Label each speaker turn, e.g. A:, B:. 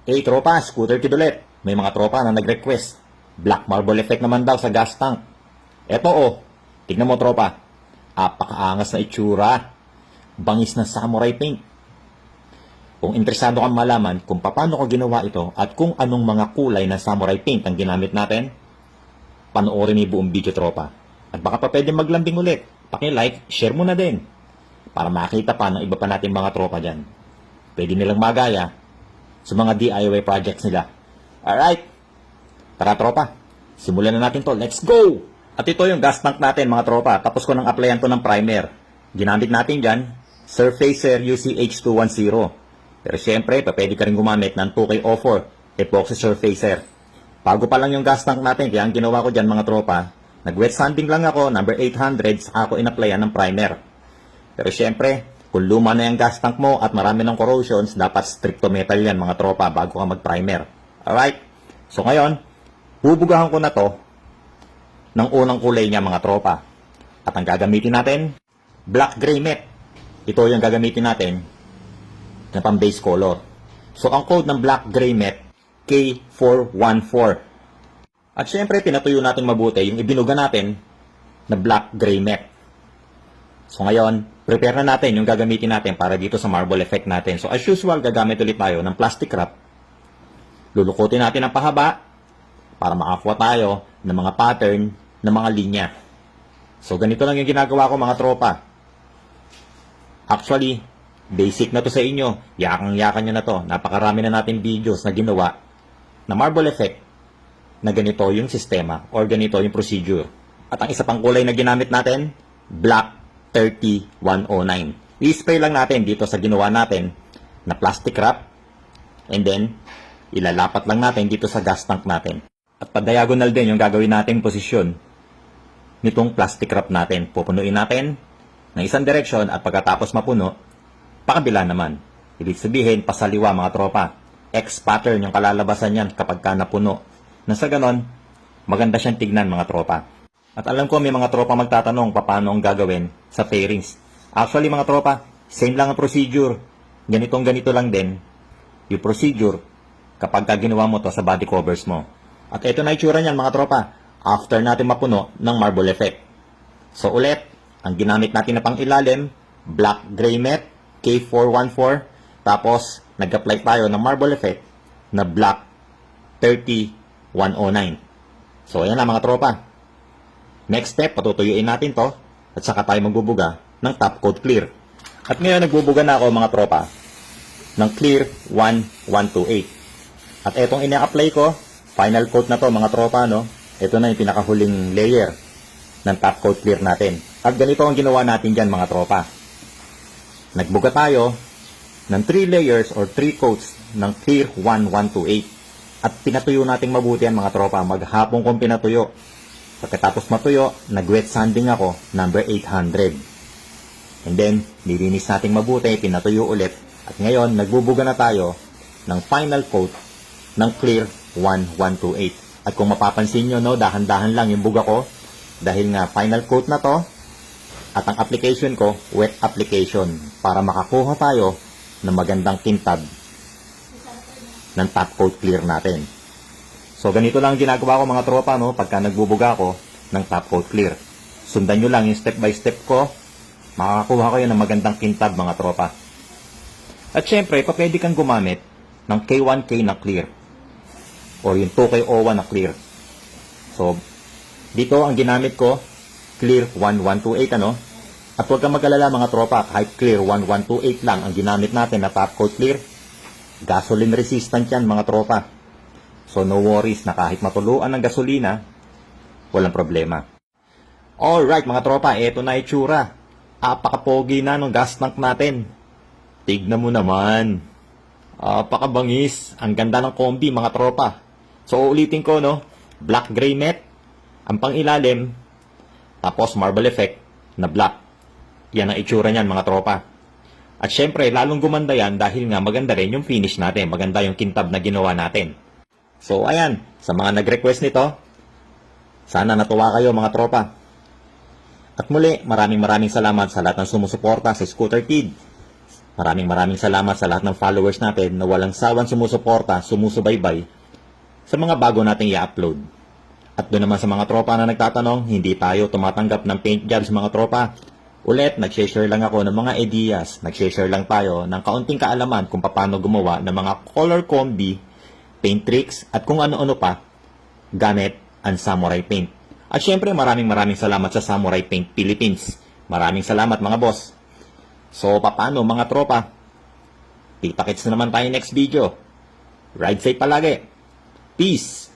A: Hey tropa, Scooter Kid ulit. May mga tropa na nag-request. Black marble effect naman daw sa gas tank. Eto oh, tignan mo tropa. Apakaangas na itsura. Bangis na samurai paint. Kung interesado kang malaman kung paano ko ginawa ito at kung anong mga kulay na samurai paint ang ginamit natin, panoorin yung buong video tropa. At baka pa pwede maglambing ulit. Paki-like, share mo na din. Para makita pa ng iba pa natin mga tropa dyan. Pwede nilang magaya sa mga DIY projects nila. Alright. Tara tropa. Simulan na natin to. Let's go! At ito yung gas tank natin mga tropa. Tapos ko nang applyan to ng primer. Ginamit natin dyan, Surfacer UCH210. Pero syempre, pwede ka rin gumamit ng 2K04 Epoxy Surfacer. Bago pa lang yung gas tank natin, kaya ang ginawa ko dyan mga tropa, nag-wet sanding lang ako, number 800, saka ako in-applyan ng primer. Pero syempre, kung luma na yung gas tank mo at marami ng corrosions, dapat stricto metal yan mga tropa bago ka mag-primer. Alright? So ngayon, bubugahan ko na to ng unang kulay niya mga tropa. At ang gagamitin natin, black gray matte. Ito yung gagamitin natin na pang base color. So ang code ng black gray matte, K414. At syempre, pinatuyo natin mabuti yung ibinuga natin na black gray matte. So ngayon, prepare na natin yung gagamitin natin para dito sa marble effect natin. So as usual, gagamit ulit tayo ng plastic wrap. Lulukutin natin ang pahaba para makakuha tayo ng mga pattern ng mga linya. So ganito lang yung ginagawa ko mga tropa. Actually, basic na to sa inyo. Yakang-yakan nyo na to. Napakarami na natin videos na ginawa na marble effect na ganito yung sistema or ganito yung procedure. At ang isa pang kulay na ginamit natin, black 30109. I-spray lang natin dito sa ginawa natin na plastic wrap and then ilalapat lang natin dito sa gas tank natin. At pa-diagonal din yung gagawin nating posisyon nitong plastic wrap natin. Pupunuin natin ng isang direksyon at pagkatapos mapuno, pakabila naman. Ibig sabihin, pasaliwa mga tropa. X pattern yung kalalabasan yan kapag ka napuno. Nang sa ganon, maganda siyang tignan mga tropa. At alam ko may mga tropa magtatanong paano ang gagawin sa pairings. Actually mga tropa, same lang ang procedure. Ganito lang din yung procedure kapag ginawa mo to sa body covers mo. At ito na itsura niyan mga tropa after natin mapuno ng marble effect. So ulit, ang ginamit natin na pang ilalim, black gray matte, K414. Tapos nag-apply tayo ng marble effect na black 30109. So ayan na mga tropa. Next step, patutuyuin natin to at saka tayo magbubuga ng top coat clear. At ngayon nagbubuga na ako mga tropa ng clear 1128. At etong ina-apply ko, final coat na to mga tropa, no? Ito na yung pinakahuling layer ng top coat clear natin. At ganito ang ginawa natin dyan mga tropa. Nagbuga tayo ng 3 layers or 3 coats ng clear 1128. At pinatuyo natin mabuti yan mga tropa. Maghapon kong pinatuyo. Pagkatapos matuyo, nag-wet sanding ako, number 800. And then, nilinis natin mabuti, pinatuyo ulit. At ngayon, nagbubuga na tayo ng final coat ng clear 1128. At kung mapapansin nyo, no, dahan-dahan lang yung buga ko. Dahil nga, final coat na to. At ang application ko, wet application. Para makakuha tayo ng magandang kintab ng top coat clear natin. So, ganito lang ginagawa ko mga tropa, no? Pagka nagbubuga ako ng top coat clear. Sundan nyo lang yung step by step ko. Makakakuha kayo ng magandang kintab mga tropa. At syempre, pwede kang gumamit ng K1K na clear. Or yung 2K01 na clear. So, dito ang ginamit ko, clear 1128, ano? At huwag kang mag-alala mga tropa, kahit clear 1128 lang ang ginamit natin na top coat clear, gasoline resistant yan mga tropa. So, no worries na kahit matuluan ng gasolina, walang problema. Alright, mga tropa, eto na itsura. Apakapogi na ng gas tank natin. Tignan mo naman. Apakabangis. Ang ganda ng kombi, mga tropa. So, ulitin ko, no? Black gray matte, ang pang-ilalim, tapos marble effect na black. Yan ang itsura niyan, mga tropa. At syempre, lalong gumanda yan dahil nga maganda rin yung finish natin. Maganda yung kintab na ginawa natin. So, ayan, sa mga nag-request nito, sana natuwa kayo mga tropa. At muli, maraming salamat sa lahat ng sumusuporta sa Scooter Kid. Maraming salamat sa lahat ng followers natin na walang sawang sumusuporta, sumusubaybay sa mga bago nating i-upload. At doon naman sa mga tropa na nagtatanong, hindi tayo tumatanggap ng paint jobs mga tropa. Ulit, nag-share lang ako ng mga ideas, nag-share lang tayo ng kaunting kaalaman kung paano gumawa ng mga color combi, paint tricks, at kung ano-ano pa gamit ang Samurai Paint. At syempre, maraming salamat sa Samurai Paint Philippines. Maraming salamat mga boss. So, paano mga tropa? Kita-kits na naman tayo next video. Ride safe palagi. Peace!